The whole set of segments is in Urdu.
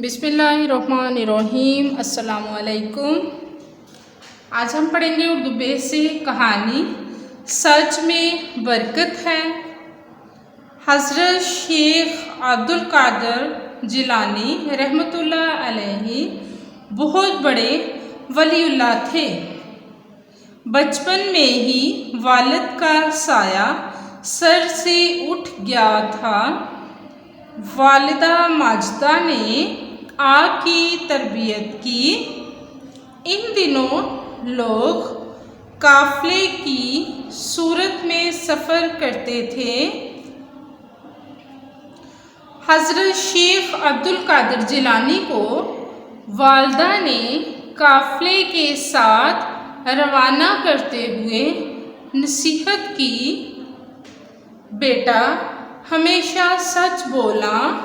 بسم اللہ الرحمن الرحیم۔ السلام علیکم۔ آج ہم پڑھیں گے اردو بیسک کہانی سچ میں برکت ہے۔ حضرت شیخ عبدالقادر جیلانی رحمۃ اللہ علیہ بہت بڑے ولی اللہ تھے۔ بچپن میں ہی والد کا سایہ سر سے اٹھ گیا تھا۔ والدہ ماجدہ نے آپ کی تربیت کی۔ ان دنوں لوگ قافلے کی صورت میں سفر کرتے تھے۔ حضرت شیخ عبدالقادر جیلانی کو والدہ نے قافلے کے ساتھ روانہ کرتے ہوئے نصیحت کی، بیٹا ہمیشہ سچ بولنا۔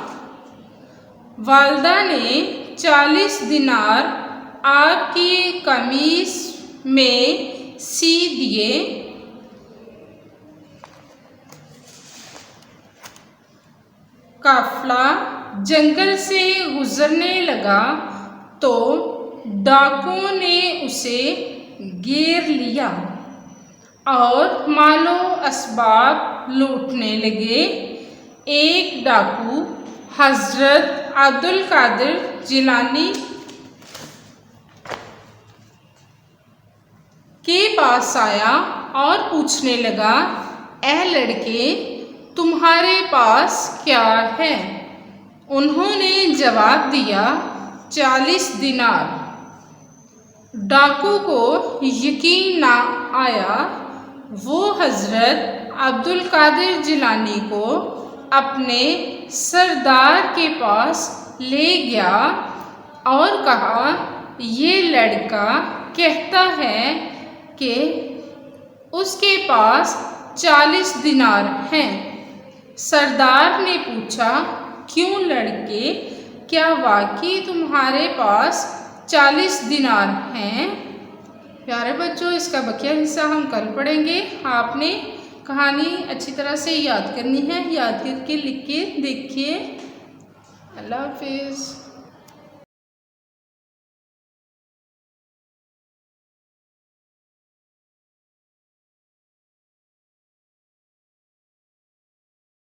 والدہ نے 40 دینار آپ کی قمیص میں سی دیے۔ قافلہ جنگل سے گزرنے لگا تو ڈاکوؤں نے اسے گھیر لیا اور مال و اسباب لوٹنے لگے۔ ایک ڈاکو حضرت عبدالقادر جیلانی کے پاس آیا اور پوچھنے لگا، اے لڑکے، تمہارے پاس کیا ہے؟ انہوں نے جواب دیا، 40 دینار۔ ڈاکو کو یقین نہ آیا۔ وہ حضرت عبدالقادر جیلانی کو اپنے سردار کے پاس لے گیا اور کہا، یہ لڑکا کہتا ہے کہ اس کے پاس 40 دینار ہیں۔ سردار نے پوچھا، کیوں لڑکے، کیا واقعی تمہارے پاس 40 دینار ہیں؟ پیارے بچوں، اس کا بقیہ حصہ ہم کل پڑھیں گے۔ آپ نے کہانی اچھی طرح سے یاد کرنی ہے، یاد کر کے لکھ کے دیکھیے۔ اللہ حافظ۔